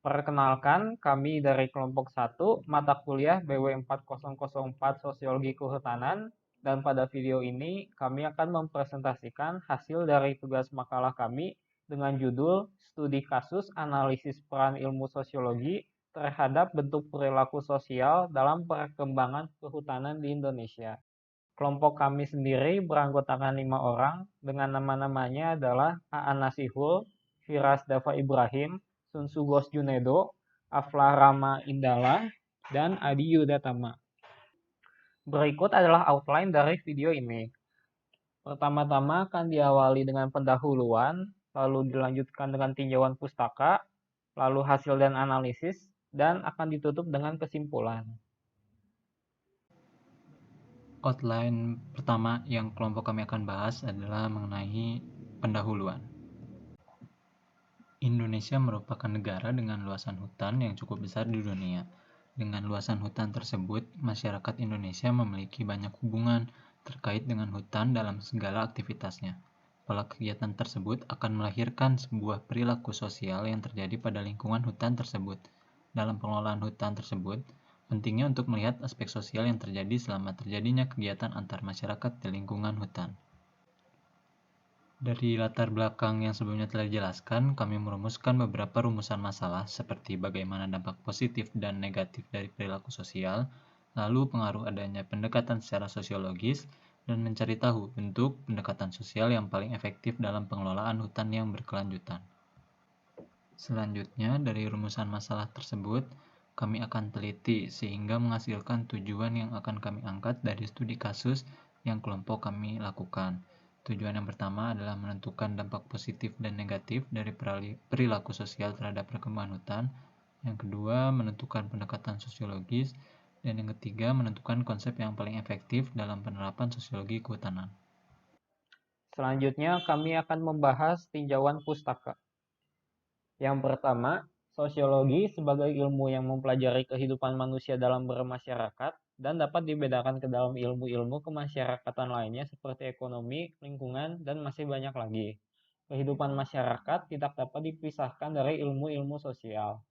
Perkenalkan, kami dari kelompok 1, mata kuliah BW 4004 Sosiologi Kehutanan, dan pada video ini kami akan mempresentasikan hasil dari tugas makalah kami dengan judul Studi Kasus Analisis Peran Ilmu Sosiologi terhadap bentuk perilaku sosial dalam perkembangan kehutanan di Indonesia. Kelompok kami sendiri beranggotakan 5 orang dengan nama-namanya adalah Aan Nasihul, Firas Dava Ibrahim, Sun Sugos Junedo, Afla Rama Indala, dan Adi Yudatama. Berikut adalah outline dari video ini. Pertama-tama akan diawali dengan pendahuluan, lalu dilanjutkan dengan tinjauan pustaka, lalu hasil dan analisis, dan akan ditutup dengan kesimpulan. Outline pertama yang kelompok kami akan bahas adalah mengenai pendahuluan. Indonesia merupakan negara dengan luasan hutan yang cukup besar di dunia. Dengan luasan hutan tersebut, masyarakat Indonesia memiliki banyak hubungan terkait dengan hutan dalam segala aktivitasnya. Pola kegiatan tersebut akan melahirkan sebuah perilaku sosial yang terjadi pada lingkungan hutan tersebut. Dalam pengelolaan hutan tersebut, pentingnya untuk melihat aspek sosial yang terjadi selama terjadinya kegiatan antar masyarakat di lingkungan hutan. Dari latar belakang yang sebelumnya telah dijelaskan, kami merumuskan beberapa rumusan masalah seperti bagaimana dampak positif dan negatif dari perilaku sosial, lalu pengaruh adanya pendekatan secara sosiologis, dan mencari tahu bentuk pendekatan sosial yang paling efektif dalam pengelolaan hutan yang berkelanjutan. Selanjutnya, dari rumusan masalah tersebut, kami akan teliti sehingga menghasilkan tujuan yang akan kami angkat dari studi kasus yang kelompok kami lakukan. Tujuan yang pertama adalah menentukan dampak positif dan negatif dari perilaku sosial terhadap perkembangan hutan. Yang kedua, menentukan pendekatan sosiologis. Dan yang ketiga, menentukan konsep yang paling efektif dalam penerapan sosiologi kehutanan. Selanjutnya, kami akan membahas tinjauan pustaka. Yang pertama, sosiologi sebagai ilmu yang mempelajari kehidupan manusia dalam bermasyarakat dan dapat dibedakan ke dalam ilmu-ilmu kemasyarakatan lainnya seperti ekonomi, lingkungan, dan masih banyak lagi. Kehidupan masyarakat tidak dapat dipisahkan dari ilmu-ilmu sosial.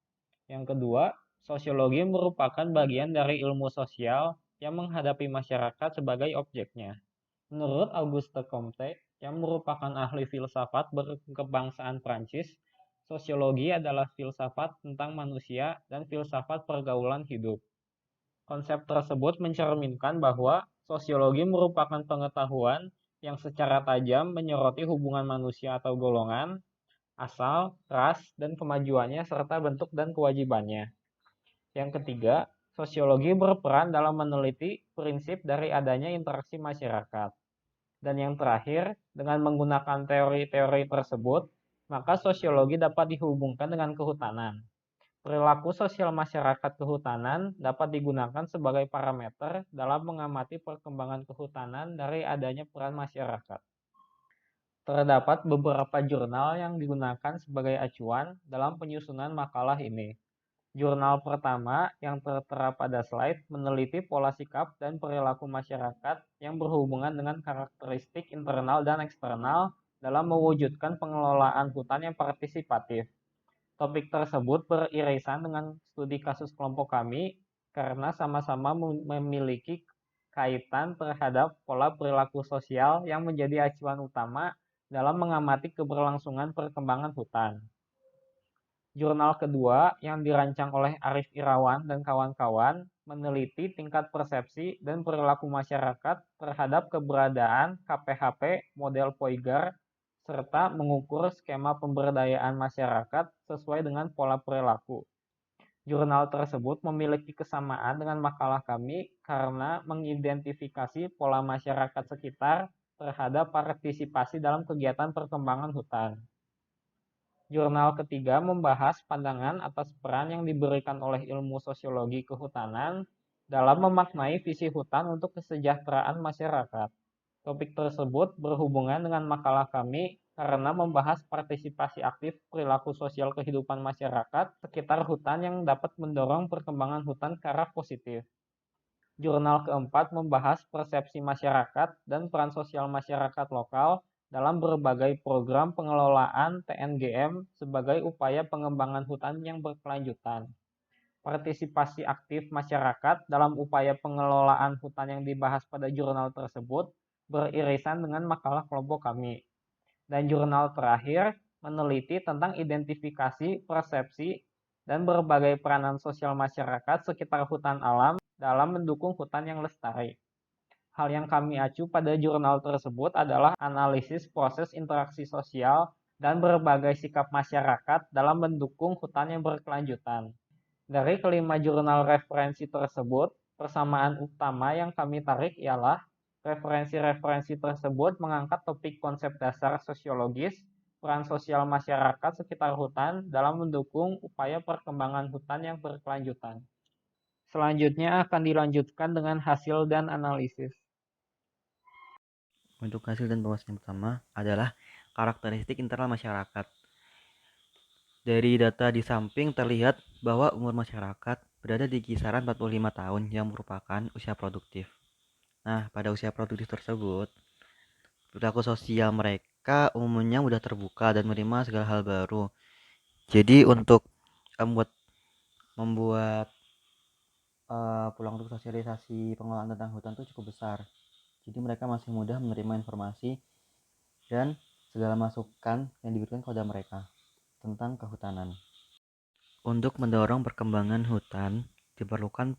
Yang kedua, sosiologi merupakan bagian dari ilmu sosial yang menghadapi masyarakat sebagai objeknya. Menurut Auguste Comte, yang merupakan ahli filsafat berkebangsaan Prancis, sosiologi adalah filsafat tentang manusia dan filsafat pergaulan hidup. Konsep tersebut mencerminkan bahwa sosiologi merupakan pengetahuan yang secara tajam menyoroti hubungan manusia atau golongan, asal, ras, dan kemajuannya serta bentuk dan kewajibannya. Yang ketiga, sosiologi berperan dalam meneliti prinsip dari adanya interaksi masyarakat. Dan yang terakhir, dengan menggunakan teori-teori tersebut, maka sosiologi dapat dihubungkan dengan kehutanan. Perilaku sosial masyarakat kehutanan dapat digunakan sebagai parameter dalam mengamati perkembangan kehutanan dari adanya peran masyarakat. Terdapat beberapa jurnal yang digunakan sebagai acuan dalam penyusunan makalah ini. Jurnal pertama yang tertera pada slide meneliti pola sikap dan perilaku masyarakat yang berhubungan dengan karakteristik internal dan eksternal dalam mewujudkan pengelolaan hutan yang partisipatif. Topik tersebut beririsan dengan studi kasus kelompok kami karena sama-sama memiliki kaitan terhadap pola perilaku sosial yang menjadi acuan utama dalam mengamati keberlangsungan perkembangan hutan. Jurnal kedua yang dirancang oleh Arif Irawan dan kawan-kawan meneliti tingkat persepsi dan perilaku masyarakat terhadap keberadaan KPHP model Poigar serta mengukur skema pemberdayaan masyarakat sesuai dengan pola perilaku. Jurnal tersebut memiliki kesamaan dengan makalah kami karena mengidentifikasi pola masyarakat sekitar terhadap partisipasi dalam kegiatan perkembangan hutan. Jurnal ketiga membahas pandangan atas peran yang diberikan oleh ilmu sosiologi kehutanan dalam memaknai visi hutan untuk kesejahteraan masyarakat. Topik tersebut berhubungan dengan makalah kami karena membahas partisipasi aktif perilaku sosial kehidupan masyarakat sekitar hutan yang dapat mendorong perkembangan hutan ke arah positif. Jurnal keempat membahas persepsi masyarakat dan peran sosial masyarakat lokal dalam berbagai program pengelolaan TNGM sebagai upaya pengembangan hutan yang berkelanjutan. Partisipasi aktif masyarakat dalam upaya pengelolaan hutan yang dibahas pada jurnal tersebut beririsan dengan makalah kelompok kami. Dan jurnal terakhir meneliti tentang identifikasi, persepsi, dan berbagai peranan sosial masyarakat sekitar hutan alam dalam mendukung hutan yang lestari. Hal yang kami acu pada jurnal tersebut adalah analisis proses interaksi sosial dan berbagai sikap masyarakat dalam mendukung hutan yang berkelanjutan. Dari kelima jurnal referensi tersebut, persamaan utama yang kami tarik ialah referensi-referensi tersebut mengangkat topik konsep dasar sosiologis, peran sosial masyarakat sekitar hutan dalam mendukung upaya perkembangan hutan yang berkelanjutan. Selanjutnya akan dilanjutkan dengan hasil dan analisis. Untuk hasil dan pembahasan yang pertama adalah karakteristik internal masyarakat. Dari data di samping terlihat bahwa umur masyarakat berada di kisaran 45 tahun yang merupakan usia produktif. Nah, pada usia produktif tersebut, perilaku sosial mereka umumnya mudah terbuka dan menerima segala hal baru. Jadi untuk membuat peluang untuk sosialisasi pengelolaan tentang hutan itu cukup besar. Jadi mereka masih mudah menerima informasi dan segala masukan yang diberikan kepada mereka tentang kehutanan. Untuk mendorong perkembangan hutan, diperlukan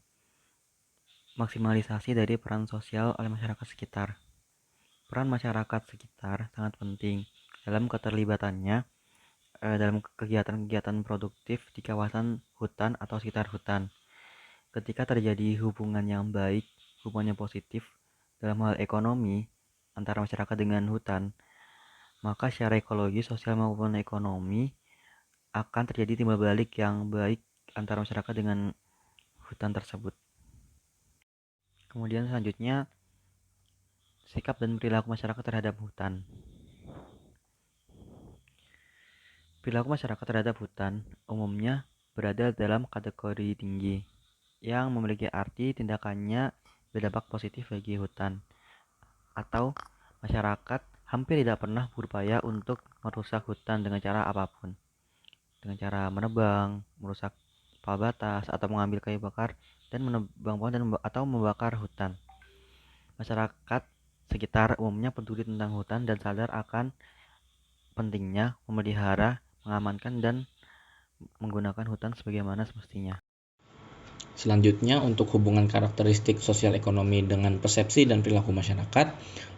maksimalisasi dari peran sosial oleh masyarakat sekitar. Peran masyarakat sekitar sangat penting dalam keterlibatannya dalam kegiatan-kegiatan produktif di kawasan hutan atau sekitar hutan. Ketika terjadi hubungan yang baik, hubungan yang positif dalam hal ekonomi antara masyarakat dengan hutan, maka secara ekologi, sosial maupun ekonomi akan terjadi timbal balik yang baik antara masyarakat dengan hutan tersebut. Kemudian selanjutnya, sikap dan perilaku masyarakat terhadap hutan. Perilaku masyarakat terhadap hutan umumnya berada dalam kategori tinggi, yang memiliki arti tindakannya berdampak positif bagi hutan, atau masyarakat hampir tidak pernah berupaya untuk merusak hutan dengan cara apapun, dengan cara menebang, merusak palang batas, atau mengambil kayu bakar dan menebang pohon atau membakar hutan. Masyarakat sekitar umumnya peduli tentang hutan dan sadar akan pentingnya memelihara, mengamankan, dan menggunakan hutan sebagaimana semestinya. Selanjutnya, untuk hubungan karakteristik sosial ekonomi dengan persepsi dan perilaku masyarakat,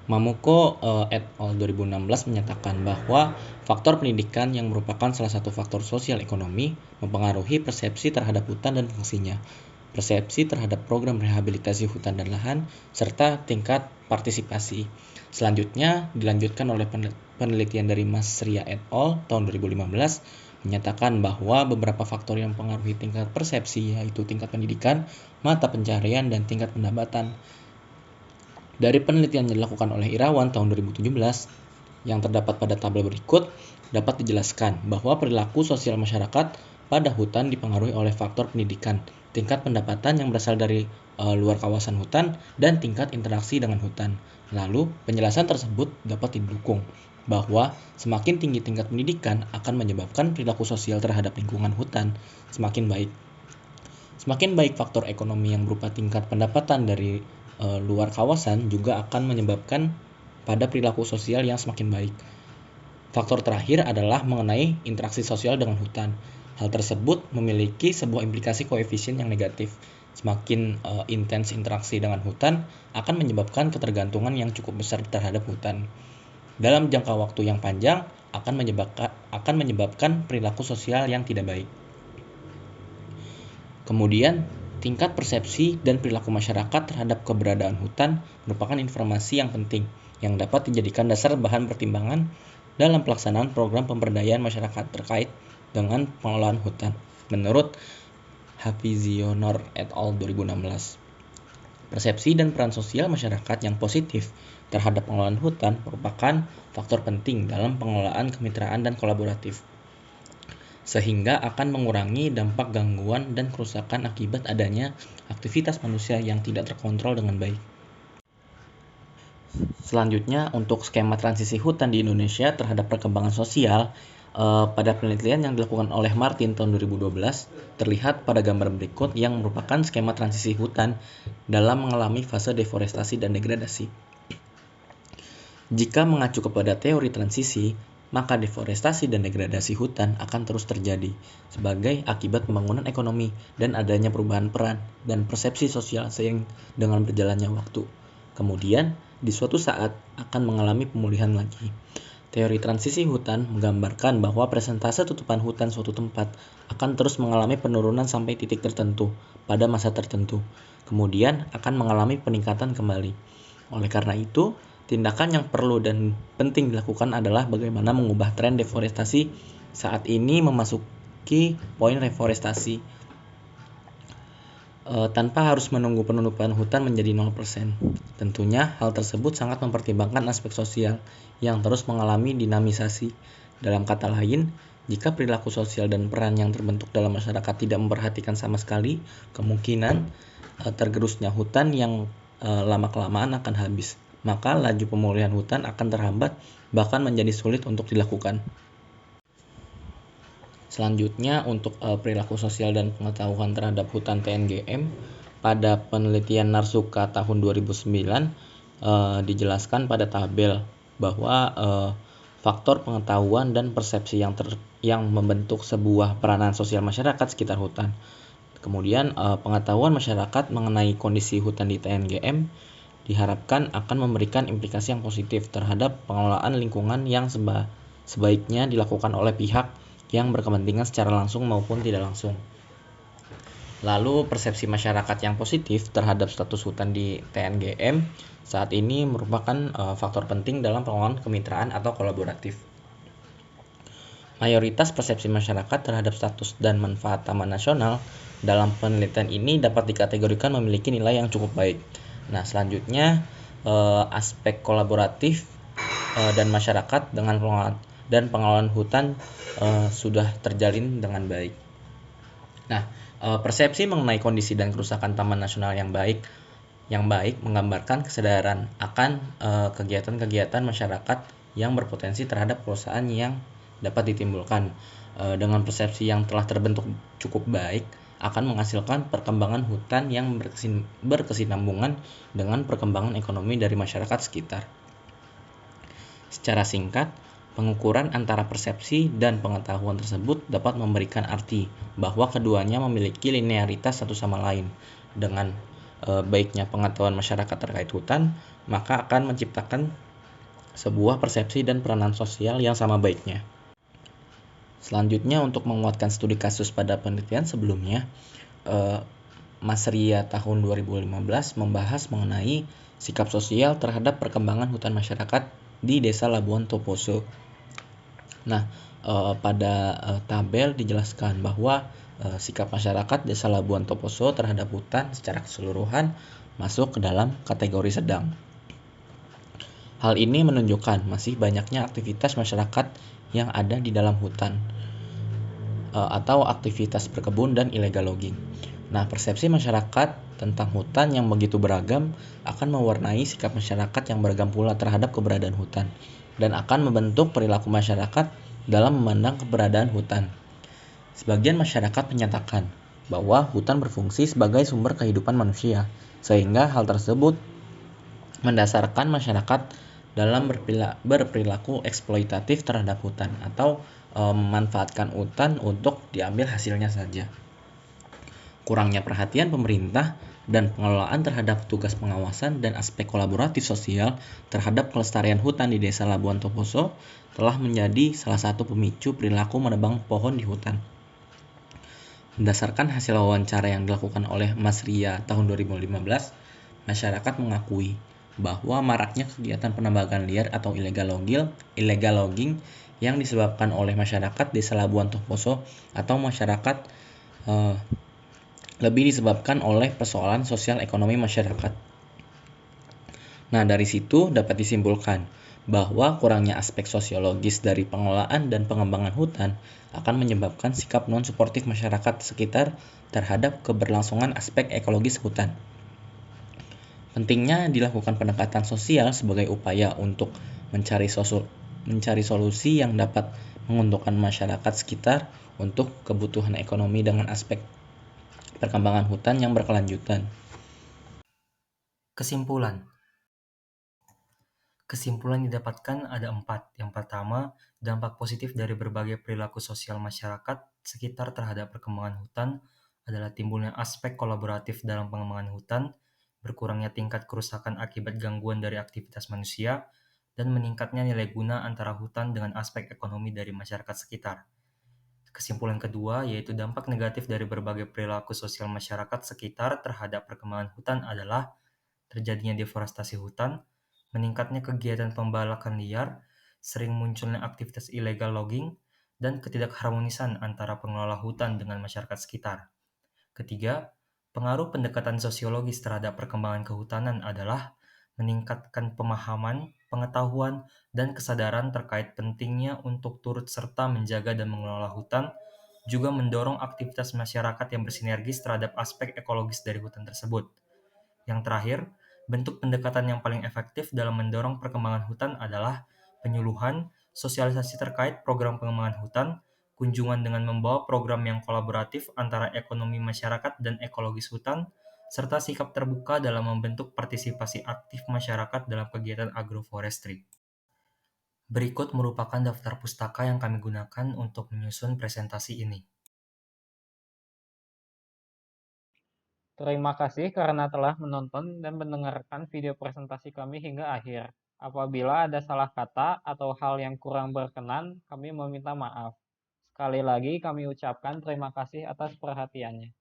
Mamuko et al. 2016 menyatakan bahwa faktor pendidikan yang merupakan salah satu faktor sosial ekonomi mempengaruhi persepsi terhadap hutan dan fungsinya, persepsi terhadap program rehabilitasi hutan dan lahan, serta tingkat partisipasi. Selanjutnya, dilanjutkan oleh penelitian dari Mas Ria et al. Tahun 2015 menyatakan bahwa beberapa faktor yang mempengaruhi tingkat persepsi yaitu tingkat pendidikan, mata pencaharian, dan tingkat pendapatan. Dari penelitian yang dilakukan oleh Irawan tahun 2017 yang terdapat pada tabel berikut, dapat dijelaskan bahwa perilaku sosial masyarakat pada hutan dipengaruhi oleh faktor pendidikan, tingkat pendapatan yang berasal dari luar kawasan hutan, dan tingkat interaksi dengan hutan. Lalu, penjelasan tersebut dapat didukung bahwa semakin tinggi tingkat pendidikan akan menyebabkan perilaku sosial terhadap lingkungan hutan semakin baik. Semakin baik faktor ekonomi yang berupa tingkat pendapatan dari luar kawasan juga akan menyebabkan pada perilaku sosial yang semakin baik. Faktor terakhir adalah mengenai interaksi sosial dengan hutan. Hal tersebut memiliki sebuah implikasi koefisien yang negatif. Semakin intens interaksi dengan hutan akan menyebabkan ketergantungan yang cukup besar terhadap hutan. Dalam jangka waktu yang panjang akan menyebabkan perilaku sosial yang tidak baik. Kemudian, tingkat persepsi dan perilaku masyarakat terhadap keberadaan hutan merupakan informasi yang penting yang dapat dijadikan dasar bahan pertimbangan dalam pelaksanaan program pemberdayaan masyarakat terkait dengan pengelolaan hutan. Menurut Hafizionor et al. 2016, persepsi dan peran sosial masyarakat yang positif terhadap pengelolaan hutan merupakan faktor penting dalam pengelolaan kemitraan dan kolaboratif, sehingga akan mengurangi dampak gangguan dan kerusakan akibat adanya aktivitas manusia yang tidak terkontrol dengan baik. Selanjutnya, untuk skema transisi hutan di Indonesia terhadap perkembangan sosial, pada penelitian yang dilakukan oleh Martin tahun 2012, terlihat pada gambar berikut yang merupakan skema transisi hutan dalam mengalami fase deforestasi dan degradasi. Jika mengacu kepada teori transisi, maka deforestasi dan degradasi hutan akan terus terjadi sebagai akibat pembangunan ekonomi dan adanya perubahan peran dan persepsi sosial seiring dengan berjalannya waktu. Kemudian, di suatu saat akan mengalami pemulihan lagi. Teori transisi hutan menggambarkan bahwa persentase tutupan hutan suatu tempat akan terus mengalami penurunan sampai titik tertentu pada masa tertentu, kemudian akan mengalami peningkatan kembali. Oleh karena itu, tindakan yang perlu dan penting dilakukan adalah bagaimana mengubah tren deforestasi saat ini memasuki poin reforestasi tanpa harus menunggu penutupan hutan menjadi 0%. Tentunya hal tersebut sangat mempertimbangkan aspek sosial yang terus mengalami dinamisasi. Dalam kata lain, jika perilaku sosial dan peran yang terbentuk dalam masyarakat tidak memperhatikan sama sekali, kemungkinan tergerusnya hutan yang lama-kelamaan akan habis. Maka laju pemulihan hutan akan terhambat, bahkan menjadi sulit untuk dilakukan. Selanjutnya, untuk perilaku sosial dan pengetahuan terhadap hutan TNGM, pada penelitian Narsuka tahun 2009 dijelaskan pada tabel bahwa faktor pengetahuan dan persepsi yang membentuk sebuah peranan sosial masyarakat sekitar hutan. Kemudian pengetahuan masyarakat mengenai kondisi hutan di TNGM diharapkan akan memberikan implikasi yang positif terhadap pengelolaan lingkungan yang sebaiknya dilakukan oleh pihak yang berkepentingan secara langsung maupun tidak langsung. Lalu persepsi masyarakat yang positif terhadap status hutan di TNGM saat ini merupakan faktor penting dalam pengelolaan kemitraan atau kolaboratif. Mayoritas persepsi masyarakat terhadap status dan manfaat taman nasional dalam penelitian ini dapat dikategorikan memiliki nilai yang cukup baik. Nah, selanjutnya aspek kolaboratif dan masyarakat dengan pengelolaan hutan sudah terjalin dengan baik. Nah, persepsi mengenai kondisi dan kerusakan taman nasional yang baik menggambarkan kesadaran akan kegiatan-kegiatan masyarakat yang berpotensi terhadap kerusakan yang dapat ditimbulkan. Dengan persepsi yang telah terbentuk cukup baik, akan menghasilkan perkembangan hutan yang berkesinambungan dengan perkembangan ekonomi dari masyarakat sekitar. Secara singkat, pengukuran antara persepsi dan pengetahuan tersebut dapat memberikan arti bahwa keduanya memiliki linearitas satu sama lain. Dengan baiknya pengetahuan masyarakat terkait hutan, maka akan menciptakan sebuah persepsi dan peranan sosial yang sama baiknya. Selanjutnya, untuk menguatkan studi kasus pada penelitian sebelumnya, Mas Ria tahun 2015 membahas mengenai sikap sosial terhadap perkembangan hutan masyarakat di Desa Labuan Toposo. Nah, pada tabel dijelaskan bahwa sikap masyarakat Desa Labuan Toposo terhadap hutan secara keseluruhan masuk ke dalam kategori sedang. Hal ini menunjukkan masih banyaknya aktivitas masyarakat yang ada di dalam hutan atau aktivitas berkebun dan illegal logging. Nah, persepsi masyarakat tentang hutan yang begitu beragam akan mewarnai sikap masyarakat yang beragam pula terhadap keberadaan hutan dan akan membentuk perilaku masyarakat dalam memandang keberadaan hutan. Sebagian masyarakat menyatakan bahwa hutan berfungsi sebagai sumber kehidupan manusia, sehingga hal tersebut mendasarkan masyarakat dalam berperilaku eksploitatif terhadap hutan atau memanfaatkan hutan untuk diambil hasilnya saja. Kurangnya perhatian pemerintah dan pengelolaan terhadap tugas pengawasan dan aspek kolaboratif sosial terhadap kelestarian hutan di Desa Labuan Toposo telah menjadi salah satu pemicu perilaku menebang pohon di hutan. Berdasarkan hasil wawancara yang dilakukan oleh Mas Ria tahun 2015, masyarakat mengakui bahwa maraknya kegiatan penembakan liar atau illegal logging yang disebabkan oleh masyarakat Desa Labuan Toposo atau masyarakat lebih disebabkan oleh persoalan sosial ekonomi masyarakat. Nah, dari situ dapat disimpulkan bahwa kurangnya aspek sosiologis dari pengelolaan dan pengembangan hutan akan menyebabkan sikap non-suportif masyarakat sekitar terhadap keberlangsungan aspek ekologis hutan. Pentingnya dilakukan pendekatan sosial sebagai upaya untuk mencari solusi yang dapat menguntungkan masyarakat sekitar untuk kebutuhan ekonomi dengan aspek perkembangan hutan yang berkelanjutan. Kesimpulan didapatkan ada 4. Yang pertama, dampak positif dari berbagai perilaku sosial masyarakat sekitar terhadap perkembangan hutan adalah timbulnya aspek kolaboratif dalam pengembangan hutan, berkurangnya tingkat kerusakan akibat gangguan dari aktivitas manusia, dan meningkatnya nilai guna antara hutan dengan aspek ekonomi dari masyarakat sekitar. Kesimpulan kedua, yaitu dampak negatif dari berbagai perilaku sosial masyarakat sekitar terhadap perkembangan hutan adalah terjadinya deforestasi hutan, meningkatnya kegiatan pembalakan liar, sering munculnya aktivitas illegal logging, dan ketidakharmonisan antara pengelola hutan dengan masyarakat sekitar. Ketiga, pengaruh pendekatan sosiologis terhadap perkembangan kehutanan adalah meningkatkan pemahaman, pengetahuan, dan kesadaran terkait pentingnya untuk turut serta menjaga dan mengelola hutan, juga mendorong aktivitas masyarakat yang bersinergis terhadap aspek ekologis dari hutan tersebut. Yang terakhir, bentuk pendekatan yang paling efektif dalam mendorong perkembangan hutan adalah penyuluhan, sosialisasi terkait program pengembangan hutan, kunjungan dengan membawa program yang kolaboratif antara ekonomi masyarakat dan ekologis hutan, serta sikap terbuka dalam membentuk partisipasi aktif masyarakat dalam kegiatan agroforestry. Berikut merupakan daftar pustaka yang kami gunakan untuk menyusun presentasi ini. Terima kasih karena telah menonton dan mendengarkan video presentasi kami hingga akhir. Apabila ada salah kata atau hal yang kurang berkenan, kami meminta maaf. Sekali lagi kami ucapkan terima kasih atas perhatiannya.